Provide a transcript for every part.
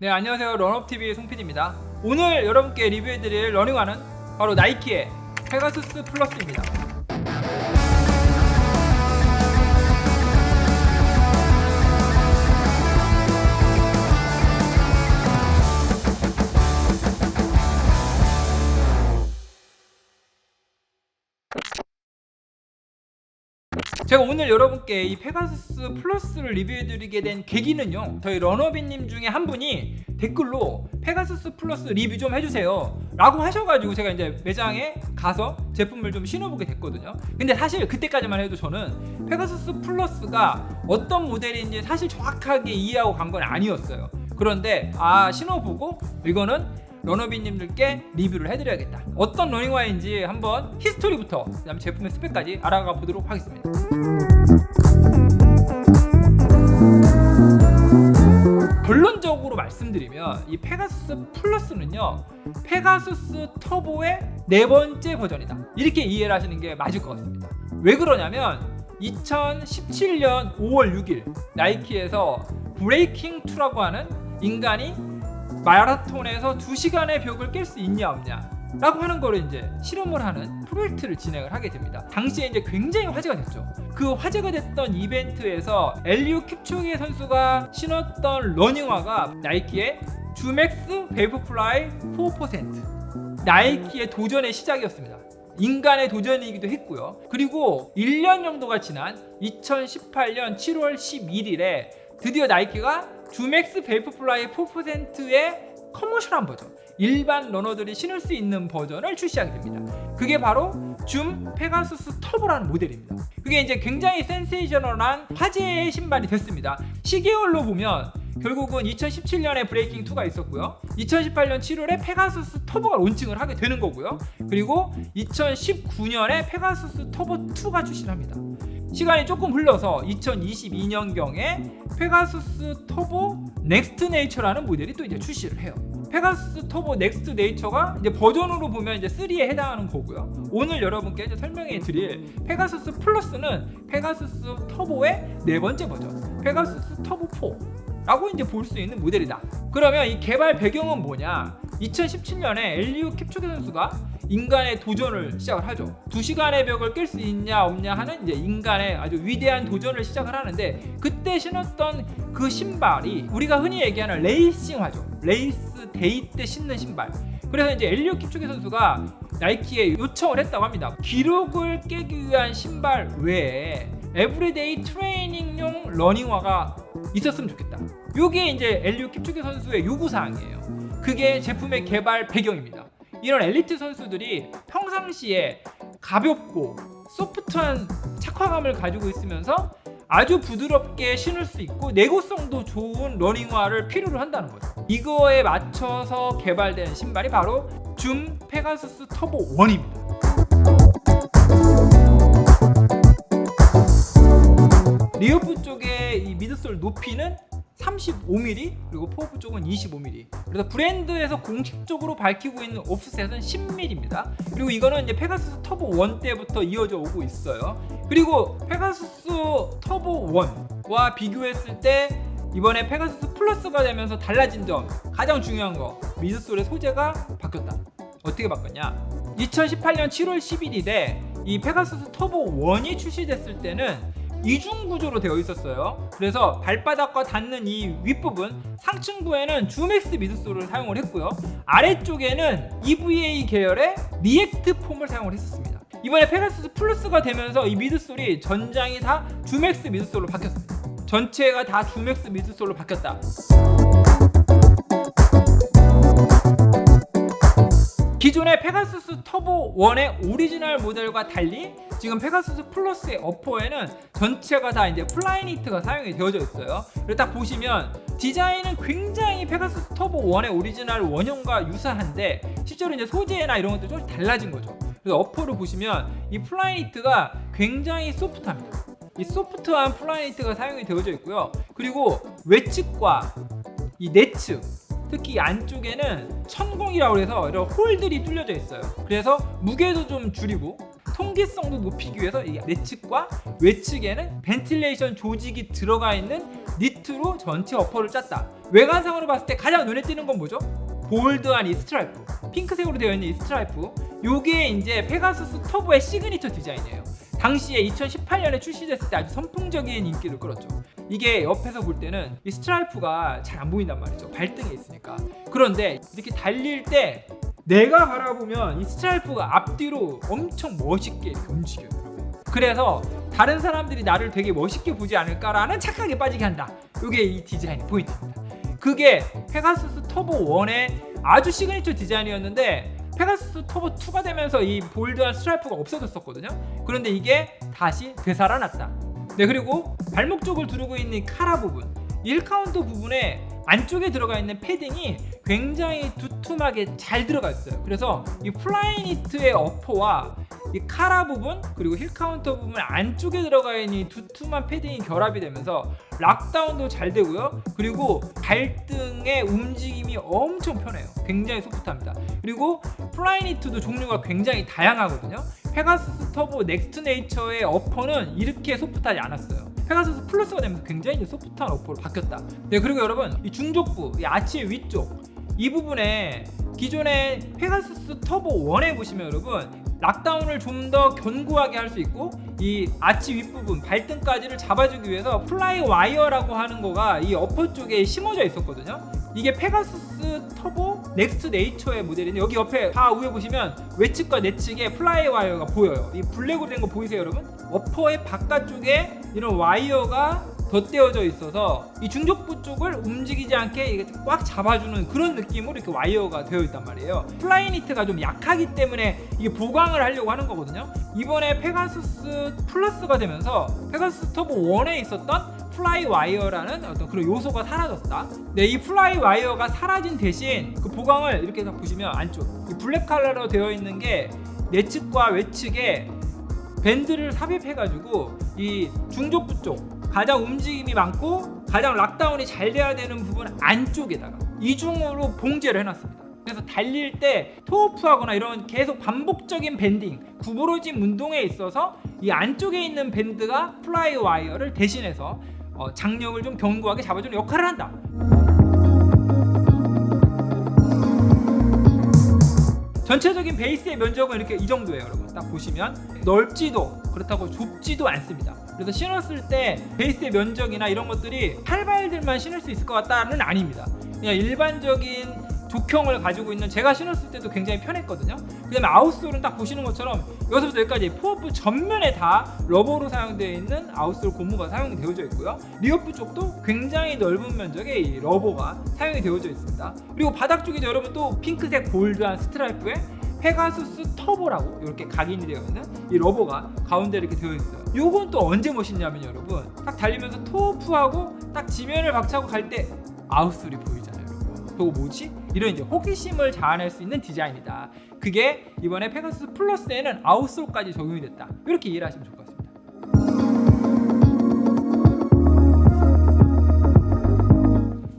네, 안녕하세요. 런업TV의 송PD입니다. 오늘 여러분께 리뷰해드릴 러닝화는 바로 나이키의 페가수스 플러스입니다. 제가 오늘 여러분께 이 페가수스 플러스를 리뷰해드리게 된 계기는요, 저희 러너비님 중에 한 분이 댓글로 페가수스 플러스 리뷰 좀 해주세요 라고 하셔가지고 제가 이제 매장에 가서 제품을 좀 신어보게 됐거든요. 근데 사실 그때까지만 해도 저는 페가수스 플러스가 어떤 모델인지 사실 정확하게 이해하고 간 건 아니었어요. 그런데 신어보고 이거는 러너비님들께 리뷰를 해드려야겠다, 어떤 러닝화인지 한번 히스토리부터 그다음에 제품의 스펙까지 알아가 보도록 하겠습니다. 결론적으로 말씀드리면 이 페가수스 플러스는요, 페가수스 터보의 네 번째 버전이다, 이렇게 이해를 하시는 게 맞을 것 같습니다. 왜 그러냐면 2017년 5월 6일 나이키에서 브레이킹2라고 하는 인간이 마라톤에서 2시간의 벽을 깰 수 있냐 없냐 라고 하는 거를 이제 실험을 하는 프로젝트를 진행을 하게 됩니다. 당시에 이제 굉장히 화제가 됐죠. 그 화제가 됐던 이벤트에서 엘리우 킵초게 선수가 신었던 러닝화가 나이키의 주맥스 베이퍼플라이 4%, 나이키의 도전의 시작이었습니다. 인간의 도전이기도 했고요. 그리고 1년 정도가 지난 2018년 7월 11일에 드디어 나이키가 주맥스 베이퍼플라이 4%의 커머셜한 버전, 일반 러너들이 신을 수 있는 버전을 출시하게 됩니다. 그게 바로 줌 페가수스 터보라는 모델입니다. 그게 이제 굉장히 센세이셔널한 화제의 신발이 됐습니다. 시계열로 보면 결국은 2017년에 브레이킹2가 있었고요, 2018년 7월에 페가수스 터보가 론칭을 하게 되는 거고요, 그리고 2019년에 페가수스 터보2가 출시를 합니다. 시간이 조금 흘러서 2022년경에 페가수스 터보 넥스트 네이처라는 모델이 또 이제 출시를 해요. 페가수스 터보 넥스트 네이처가 이제 버전으로 보면 이제 3에 해당하는 거고요. 오늘 여러분께 이제 설명해 드릴 페가수스 플러스는 페가수스 터보의 네 번째 버전, 페가수스 터보 4라고 이제 볼 수 있는 모델이다. 그러면 이 개발 배경은 뭐냐? 2017년에 엘리우 킵초게 선수가 인간의 도전을 시작을 하죠. 2시간의 벽을 깰 수 있냐 없냐 하는 이제 인간의 아주 위대한 도전을 시작을 하는데, 그때 신었던 그 신발이 우리가 흔히 얘기하는 레이싱화죠. 레이스 데이 때 신는 신발. 그래서 이제 엘리우 킵초게 선수가 나이키에 요청을 했다고 합니다. 기록을 깨기 위한 신발 외에 에브리데이 트레이닝용 러닝화가 있었으면 좋겠다. 이게 이제 엘리우 킵초게 선수의 요구사항이에요. 그게 제품의 개발 배경입니다. 이런 엘리트 선수들이 평상시에 가볍고 소프트한 착화감을 가지고 있으면서 아주 부드럽게 신을 수 있고 내구성도 좋은 러닝화를 필요로 한다는 거죠. 이거에 맞춰서 개발된 신발이 바로 줌 페가수스 터보 1입니다. 리어프 쪽의 이 미드솔 높이는 35mm, 그리고 포어프 쪽은 25mm. 그래서 브랜드에서 공식적으로 밝히고 있는 오프셋은 10mm입니다. 그리고 이거는 이제 페가수스 터보 1 때부터 이어져 오고 있어요. 그리고 페가수스 터보 1와 비교했을 때 이번에 페가수스 플러스가 되면서 달라진 점, 가장 중요한 거, 미드솔의 소재가 바뀌었다. 어떻게 바뀌었냐? 2018년 7월 11일에 이 페가수스 터보 1이 출시됐을 때는 이중 구조로 되어 있었어요. 그래서 발바닥과 닿는 이 윗부분 상층부에는 주맥스 미드솔을 사용을 했고요, 아래쪽에는 EVA 계열의 리액트 폼을 사용을 했었습니다. 이번에 페가수스 플러스가 되면서 이 미드솔이 전장이 다 주맥스 미드솔로 바뀌었습니다. 전체가 다 주맥스 미드솔로 바뀌었다. 기존의 페가수스 터보 1의 오리지널 모델과 달리 지금 페가수스 플러스의 어퍼에는 전체가 다 이제 플라이니트가 사용이 되어져 있어요. 그래서 딱 보시면 디자인은 굉장히 페가수스 터보 1의 오리지널 원형과 유사한데 실제로 이제 소재나 이런 것도 좀 달라진 거죠. 그래서 어퍼를 보시면 이 플라이니트가 굉장히 소프트합니다. 이 소프트한 플라이니트가 사용이 되어져 있고요. 그리고 외측과 이 내측, 특히 안쪽에는 천공이라고 해서 이런 홀들이 뚫려져 있어요. 그래서 무게도 좀 줄이고 통기성도 높이기 위해서 이 내측과 외측에는 벤틸레이션 조직이 들어가 있는 니트로 전체 어퍼를 짰다. 외관상으로 봤을 때 가장 눈에 띄는 건 뭐죠? 볼드한 이 스트라이프, 핑크색으로 되어 있는 이 스트라이프, 요게 이제 페가수스 터보의 시그니처 디자인이에요. 당시에 2018년에 출시됐을 때 아주 선풍적인 인기를 끌었죠. 이게 옆에서 볼 때는 이 스트라이프가 잘 안 보인단 말이죠. 발등에 있으니까. 그런데 이렇게 달릴 때 내가 바라보면 이 스트라이프가 앞뒤로 엄청 멋있게 이렇게 움직여요. 그래서 다른 사람들이 나를 되게 멋있게 보지 않을까라는 착각에 빠지게 한다. 이게 이 디자인의 포인트입니다. 그게 페가수스 터보 1의 아주 시그니처 디자인이었는데 페가수스 터보 2가 되면서 이 볼드한 스트라이프가 없어졌었거든요. 그런데 이게 다시 되살아났다. 네, 그리고 발목 쪽을 두르고 있는 이 카라 부분, 1카운터 부분에 안쪽에 들어가 있는 패딩이 굉장히 두툼하게 잘 들어가 있어요. 그래서 이 플라이니트의 어퍼와 이 카라 부분 그리고 힐 카운터 부분 안쪽에 들어가 있는 이 두툼한 패딩이 결합이 되면서 락다운도 잘 되고요. 그리고 발등의 움직임이 엄청 편해요. 굉장히 소프트합니다. 그리고 플라이니트도 종류가 굉장히 다양하거든요. 페가수스 터보 넥스트 네이처의 어퍼는 이렇게 소프트하지 않았어요. 페가수스 플러스가 되면서 굉장히 소프트한 어퍼로 바뀌었다. 네, 그리고 여러분 이 중족부, 이 아치 위쪽 이 부분에 기존의 페가수스 터보 1에 보시면 여러분 락다운을 좀 더 견고하게 할 수 있고 이 아치 윗부분 발등까지를 잡아주기 위해서 플라이 와이어라고 하는 거가 이 어퍼 쪽에 심어져 있었거든요. 이게 페가수스 터보 넥스트 네이처의 모델인데 여기 옆에 다 위에 보시면 외측과 내측에 플라이 와이어가 보여요. 이 블랙으로 된 거 보이세요 여러분? 어퍼의 바깥쪽에 이런 와이어가 덧대어져 있어서 이 중족부 쪽을 움직이지 않게 꽉 잡아주는 그런 느낌으로 이렇게 와이어가 되어 있단 말이에요. 플라이니트가 좀 약하기 때문에 이게 보강을 하려고 하는 거거든요. 이번에 페가수스 플러스가 되면서 페가수스 터보 1에 있었던 플라이 와이어라는 어떤 그런 요소가 사라졌다. 네, 이 플라이 와이어가 사라진 대신 그 보강을 이렇게 보시면 안쪽 이 블랙 컬러로 되어 있는 게 내측과 외측에 밴드를 삽입해가지고 이 중족부 쪽 가장 움직임이 많고 가장 락다운이 잘 돼야 되는 부분 안쪽에다가 이중으로 봉제를 해놨습니다. 그래서 달릴 때 토어프하거나 이런 계속 반복적인 밴딩, 구부러진 운동에 있어서 이 안쪽에 있는 밴드가 플라이 와이어를 대신해서 장력을 좀 견고하게 잡아주는 역할을 한다. 전체적인 베이스의 면적은 이렇게 이 정도예요. 여러분 딱 보시면 넓지도 그렇다고 좁지도 않습니다. 그래서 신었을 때 베이스의 면적이나 이런 것들이 팔발들만 신을 수 있을 것 같다는 아닙니다. 그냥 일반적인 족형을 가지고 있는 제가 신었을 때도 굉장히 편했거든요. 그 다음에 아웃솔은 딱 보시는 것처럼 여기서부터 여기까지 포어프 전면에 다 러버로 사용되어 있는 아웃솔 고무가 사용이 되어져 있고요. 리어프 쪽도 굉장히 넓은 면적의 이 러버가 사용이 되어져 있습니다. 그리고 바닥 쪽에도 여러분 또 핑크색 볼드한 스트라이프에 페가수스 터보라고 이렇게 각인이 되어 있는 이 러버가 가운데 이렇게 되어 있어요. 요건 또 언제 멋있냐면 여러분 딱 달리면서 토어프하고 딱 지면을 박차고 갈 때 아웃솔이 보이잖아요. 여러분 그거 뭐지? 이런 이제 호기심을 자아낼 수 있는 디자인이다. 그게 이번에 페가수스 플러스에는 아웃솔까지 적용이 됐다. 이렇게 이해를 하시면 좋을 것 같습니다.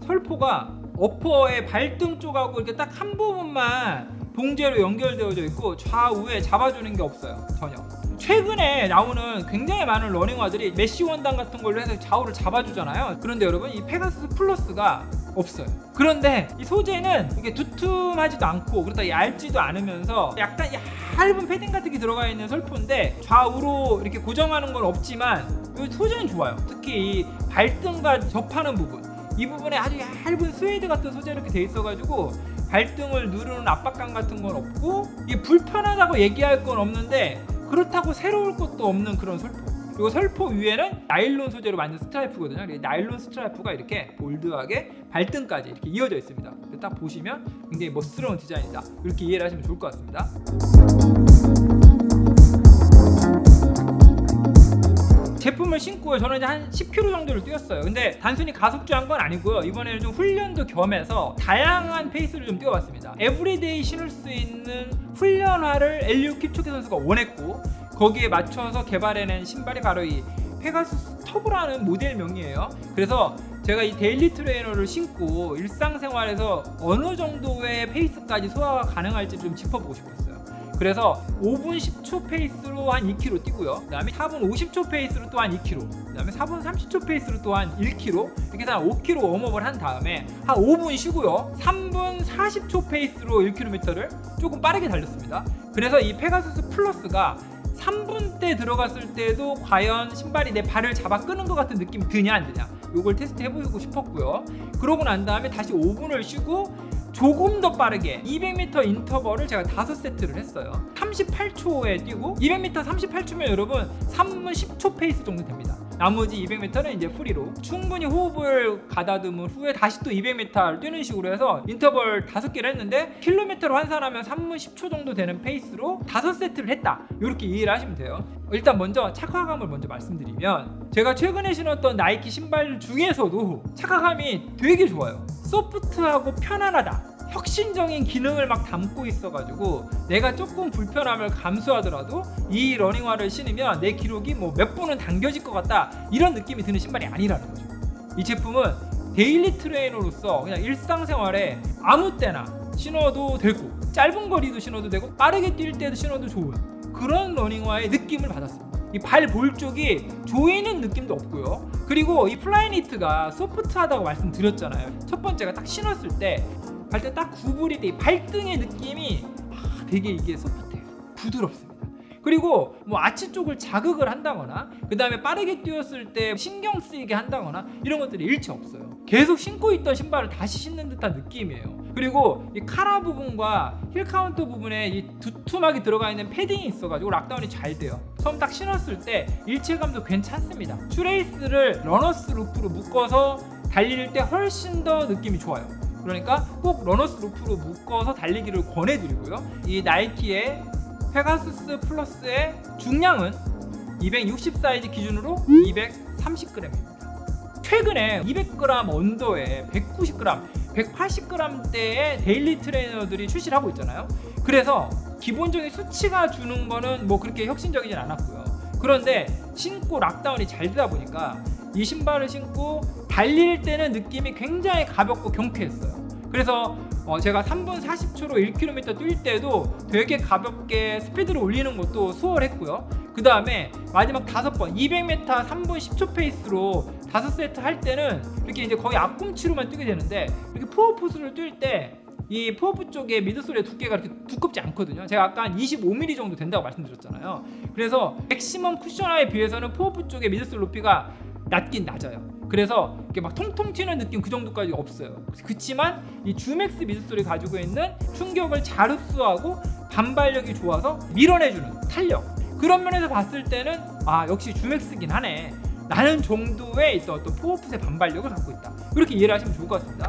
설포가 어퍼의 발등 쪽하고 이렇게 딱 한 부분만 봉제로 연결되어져 있고 좌우에 잡아주는 게 없어요. 전혀. 최근에 나오는 굉장히 많은 러닝화들이 메쉬 원단 같은 걸로 해서 좌우를 잡아주잖아요. 그런데 여러분 이 페가수스 플러스가 없어요. 그런데 이 소재는 이게 두툼하지도 않고 그렇다 얇지도 않으면서 약간 얇은 패딩 같은 게 들어가 있는 설포인데 좌우로 이렇게 고정하는 건 없지만 이 소재는 좋아요. 특히 이 발등과 접하는 부분 이 부분에 아주 얇은 스웨이드 같은 소재로 이렇게 돼 있어가지고 발등을 누르는 압박감 같은 건 없고 이게 불편하다고 얘기할 건 없는데 그렇다고 새로울 것도 없는 그런 설포. 그리고 설포 위에는 나일론 소재로 만든 스트라이프거든요. 나일론 스트라이프가 이렇게 볼드하게 발등까지 이렇게 이어져 있습니다. 딱 보시면 굉장히 멋스러운 디자인이다. 이렇게 이해를 하시면 좋을 것 같습니다. 제품을 신고 저는 이제 한 10km 정도를 뛰었어요. 근데 단순히 가속주한 건 아니고요. 이번에는 좀 훈련도 겸해서 다양한 페이스를 좀 뛰어봤습니다. 에브리데이 신을 수 있는 훈련화를 엘리우 킵초게 선수가 원했고 거기에 맞춰서 개발해낸 신발이 바로 이 페가수스 터보라는 모델명이에요. 그래서 제가 이 데일리 트레이너를 신고 일상생활에서 어느 정도의 페이스까지 소화가 가능할지 좀 짚어보고 싶었어요. 그래서 5분 10초 페이스로 한 2km 뛰고요. 그 다음에 4분 50초 페이스로 또한 2km, 그 다음에 4분 30초 페이스로 또한 1km, 이렇게 해서 한 5km 웜업을 한 다음에 한 5분 쉬고요. 3분 40초 페이스로 1km를 조금 빠르게 달렸습니다. 그래서 이 페가수스 플러스가 3분 때 들어갔을 때도 과연 신발이 내 발을 잡아 끄는 것 같은 느낌이 드냐 안 드냐, 요걸 테스트 해보고 싶었고요. 그러고 난 다음에 다시 5분을 쉬고 조금 더 빠르게 200m 인터벌을 제가 5세트를 했어요. 38초에 뛰고 200m 38초면 여러분 3분 10초 페이스 정도 됩니다. 나머지 200m는 이제 프리로 충분히 호흡을 가다듬은 후에 다시 또 200m를 뛰는 식으로 해서 인터벌 5개를 했는데 킬로미터로 환산하면 3분 10초 정도 되는 페이스로 5세트를 했다, 이렇게 이해를 하시면 돼요. 일단 먼저 착화감을 먼저 말씀드리면, 제가 최근에 신었던 나이키 신발 중에서도 착화감이 되게 좋아요. 소프트하고 편안하다, 혁신적인 기능을 막 담고 있어가지고 내가 조금 불편함을 감수하더라도 이 러닝화를 신으면 내 기록이 뭐 몇 분은 당겨질 것 같다, 이런 느낌이 드는 신발이 아니라는 거죠. 이 제품은 데일리 트레이너로서 그냥 일상생활에 아무 때나 신어도 되고, 짧은 거리도 신어도 되고, 빠르게 뛸 때도 신어도 좋은 그런 러닝화의 느낌을 받았습니다. 이 발 볼 쪽이 조이는 느낌도 없고요. 그리고 이 플라이니트가 소프트하다고 말씀드렸잖아요. 첫 번째가 딱 신었을 때 발등 딱 구부릴 때 이 발등의 느낌이 되게 이게 소프트해요. 부드럽습니다. 그리고 뭐 아치 쪽을 자극을 한다거나 그 다음에 빠르게 뛰었을 때 신경 쓰이게 한다거나 이런 것들이 일체 없어요. 계속 신고 있던 신발을 다시 신는 듯한 느낌이에요. 그리고 이 카라 부분과 힐 카운터 부분에 이 두툼하게 들어가 있는 패딩이 있어가지고 락다운이 잘 돼요. 처음 딱 신었을 때 일체감도 괜찮습니다. 슈레이스를 러너스 루프로 묶어서 달릴 때 훨씬 더 느낌이 좋아요. 그러니까 꼭 러너스 루프로 묶어서 달리기를 권해드리고요. 이 나이키의 페가수스 플러스의 중량은 260 사이즈 기준으로 230g입니다. 최근에 200g 언더에 190g, 180g대의 데일리 트레이너들이 출시를 하고 있잖아요. 그래서 기본적인 수치가 주는 거는 뭐 그렇게 혁신적이진 않았고요. 그런데 신고 락다운이 잘 되다 보니까 이 신발을 신고 달릴 때는 느낌이 굉장히 가볍고 경쾌했어요. 그래서 제가 3분 40초로 1km 뛸 때도 되게 가볍게 스피드를 올리는 것도 수월했고요. 그 다음에 마지막 5번 200m 3분 10초 페이스로 5세트 할 때는 이렇게 이제 거의 앞꿈치로만 뛰게 되는데, 이렇게 푸어푸스를 뛸 때 이 푸어푸 쪽에 미드솔의 두께가 그렇게 두껍지 않거든요. 제가 아까 한 25mm 정도 된다고 말씀드렸잖아요. 그래서 맥시멈 쿠션화에 비해서는 푸어푸 쪽의 미드솔 높이가 낮긴 낮아요. 그래서 이렇게 막 통통 튀는 느낌 그 정도까지 없어요. 그렇지만 이 주맥스 미드솔이 가지고 있는 충격을 잘 흡수하고 반발력이 좋아서 밀어내주는 탄력, 그런 면에서 봤을 때는 역시 주맥스긴 하네 라는 정도의 어떤 포어풋의 반발력을 갖고 있다, 이렇게 이해를 하시면 좋을 것 같습니다.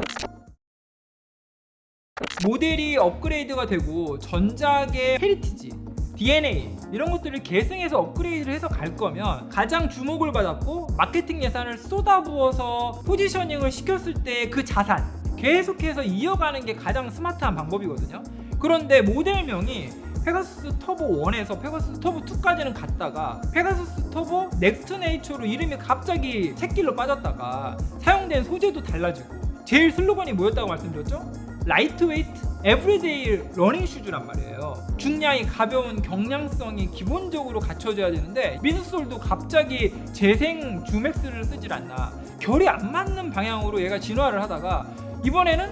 모델이 업그레이드가 되고 전작의 헤리티지, DNA 이런 것들을 계승해서 업그레이드를 해서 갈 거면 가장 주목을 받았고 마케팅 예산을 쏟아부어서 포지셔닝을 시켰을 때 그 자산 계속해서 이어가는 게 가장 스마트한 방법이거든요. 그런데 모델명이 페가수스 터보 1에서 페가수스 터보 2까지는 갔다가 페가수스 터보 넥스트 네이처로 이름이 갑자기 새길로 빠졌다가 사용된 소재도 달라지고, 제일 슬로건이 뭐였다고 말씀드렸죠? 라이트웨이트 에브리데이 러닝 슈즈란 말이에요. 중량이 가벼운 경량성이 기본적으로 갖춰져야 되는데 미드솔도 갑자기 재생 주맥스를 쓰질 않나, 결이 안 맞는 방향으로 얘가 진화를 하다가 이번에는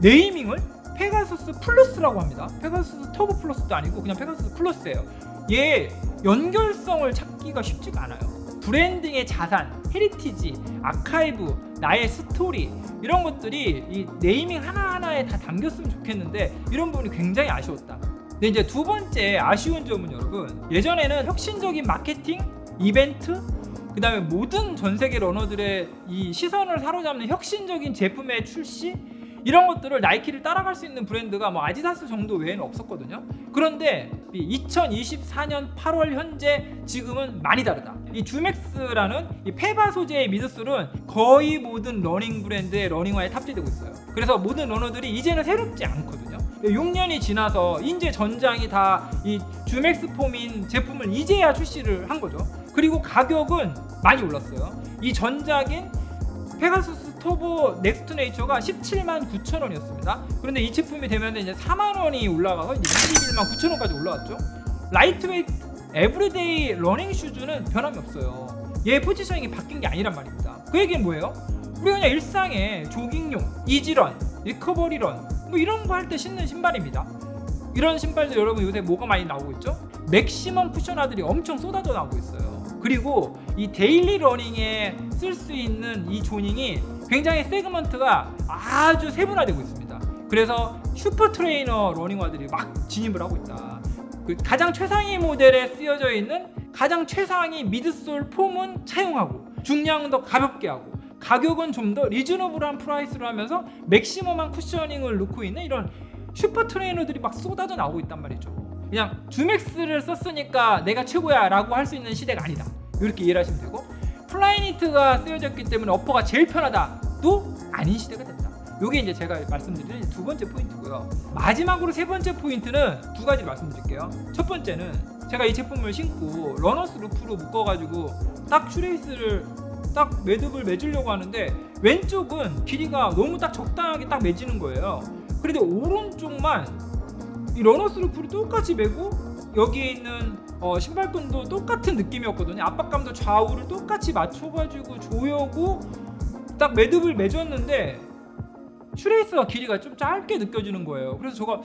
네이밍을 페가수스 플러스라고 합니다. 페가수스 터보 플러스도 아니고 그냥 페가수스 플러스예요. 얘 연결성을 찾기가 쉽지가 않아요. 브랜딩의 자산, 헤리티지, 아카이브, 나의 스토리 이런 것들이 이 네이밍 하나하나에 다 담겼으면 좋겠는데 이런 부분이 굉장히 아쉬웠다. 근데 이제 두 번째 아쉬운 점은 여러분, 예전에는 혁신적인 마케팅, 이벤트, 그 다음에 모든 전 세계 러너들의 이 시선을 사로잡는 혁신적인 제품의 출시, 이런 것들을 나이키를 따라갈 수 있는 브랜드가 뭐 아디다스 정도 외에는 없었거든요. 그런데 2024년 8월 현재 지금은 많이 다르다. 이 주맥스라는 이 페바 소재의 미드솔은 거의 모든 러닝 브랜드의 러닝화에 탑재되고 있어요. 그래서 모든 러너들이 이제는 새롭지 않거든요. 6년이 지나서 이제 전장이 다 이 주맥스 폼인 제품을 이제야 출시를 한 거죠. 그리고 가격은 많이 올랐어요. 이 전작인 페가수스 터보 넥스트 네이처가 179,000원이었습니다. 그런데 이 제품이 되면 이제 4만원이 올라가서 이제 219,000원까지 올라왔죠. 라이트웨이트 에브리데이 러닝 슈즈는 변함이 없어요. 얘 포지셔닝이 바뀐 게 아니란 말입니다. 그 얘기는 뭐예요? 우리가 그냥 일상에 조깅용, 이지런, 리커버리런 뭐 이런 거 할 때 신는 신발입니다. 이런 신발들 여러분 요새 뭐가 많이 나오고 있죠? 맥시멈 쿠셔너들이 엄청 쏟아져 나오고 있어요. 그리고 이 데일리 러닝에 쓸 수 있는 이 조닝이 굉장히 세그먼트가 아주 세분화되고 있습니다. 그래서 슈퍼 트레이너 러닝화들이 막 진입을 하고 있다. 그 가장 최상위 모델에 쓰여져 있는 가장 최상위 미드솔 폼은 차용하고 중량은 더 가볍게 하고 가격은 좀 더 리즈너블한 프라이스로 하면서 맥시멈한 쿠셔닝을 놓고 있는 이런 슈퍼 트레이너들이 막 쏟아져 나오고 있단 말이죠. 그냥 주맥스를 썼으니까 내가 최고야 라고 할 수 있는 시대가 아니다, 이렇게 이해를 하시면 되고, 플라이니트가 쓰여졌기 때문에 어퍼가 제일 편하다도 아닌 시대가 됐다. 이게 이제 제가 말씀드린 두 번째 포인트고요. 마지막으로 세 번째 포인트는 두 가지 말씀드릴게요. 첫 번째는 제가 이 제품을 신고 러너스 루프로 묶어가지고 딱 슈레이스를 딱 매듭을 맺으려고 하는데 왼쪽은 길이가 너무 딱 적당하게 딱 맺히는 거예요. 그런데 오른쪽만 이 러너스 루프를 똑같이 매고 여기에 있는 신발끈도 똑같은 느낌이었거든요. 압박감도 좌우를 똑같이 맞춰가지고 조여고 딱 매듭을 맺었는데 슈레이스가 길이가 좀 짧게 느껴지는 거예요. 그래서 제가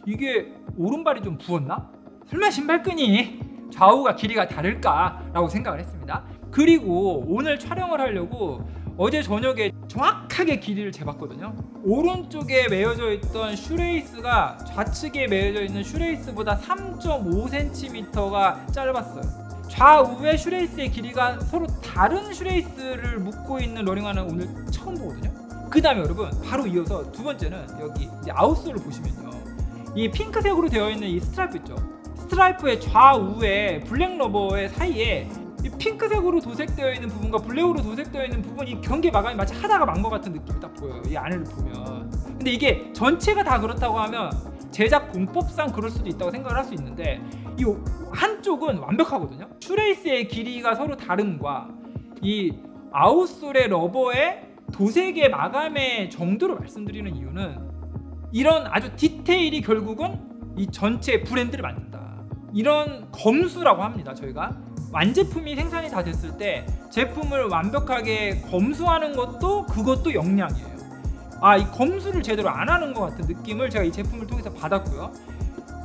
이게 오른발이 좀 부었나? 설마 신발끈이 좌우가 길이가 다를까라고 생각을 했습니다. 그리고 오늘 촬영을 하려고 어제 저녁에 정확하게 길이를 재봤거든요. 오른쪽에 매여져 있던 슈레이스가 좌측에 매여져 있는 슈레이스보다 3.5cm가 짧았어요. 좌우의 슈레이스의 길이가 서로 다른 슈레이스를 묶고 있는 러닝화는 오늘 처음 보거든요. 그 다음에 여러분 바로 이어서 두 번째는 여기 이제 아웃솔을 보시면요, 이 핑크색으로 되어 있는 이 스트라이프 있죠. 스트라이프의 좌우에 블랙 러버의 사이에 이 핑크색으로 도색되어 있는 부분과 블랙으로 도색되어 있는 부분, 이 경계 마감이 마치 하다가 만 것 같은 느낌이 딱 보여요, 이 안을 보면. 근데 이게 전체가 다 그렇다고 하면 제작 공법상 그럴 수도 있다고 생각을 할 수 있는데, 이 한쪽은 완벽하거든요. 슈레이스의 길이가 서로 다름과 이 아웃솔의 러버의 도색의 마감의 정도로 말씀드리는 이유는 이런 아주 디테일이 결국은 이 전체 브랜드를 만든다, 이런 검수라고 합니다. 저희가 완제품이 생산이 다 됐을 때 제품을 완벽하게 검수하는 것도 그것도 역량이에요. 이 검수를 제대로 안 하는 것 같은 느낌을 제가 이 제품을 통해서 받았고요.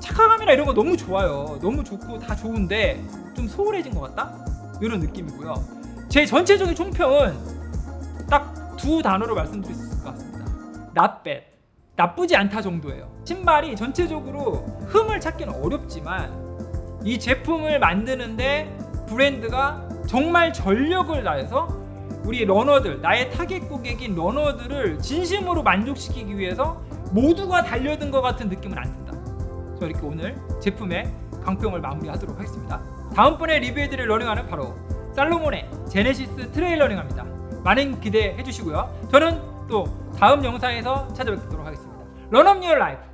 착화감이나 이런 거 너무 좋아요. 너무 좋고 다 좋은데 좀 소홀해진 것 같다? 이런 느낌이고요. 제 전체적인 총평은 딱 두 단어로 말씀드릴 수 있을 것 같습니다. Not bad. 나쁘지 않다 정도예요. 신발이 전체적으로 흠을 찾기는 어렵지만 이 제품을 만드는데 브랜드가 정말 전력을 다해서 우리 러너들, 나의 타겟 고객인 러너들을 진심으로 만족시키기 위해서 모두가 달려든 것 같은 느낌은 안 든다. 저 이렇게 오늘 제품의 강평을 마무리하도록 하겠습니다. 다음번에 리뷰해드릴 러닝화는 바로 살로몬의 제네시스 트레일 러닝화입니다. 많은 기대해 주시고요. 저는 또 다음 영상에서 찾아뵙도록 하겠습니다. 런업 유어 라이프.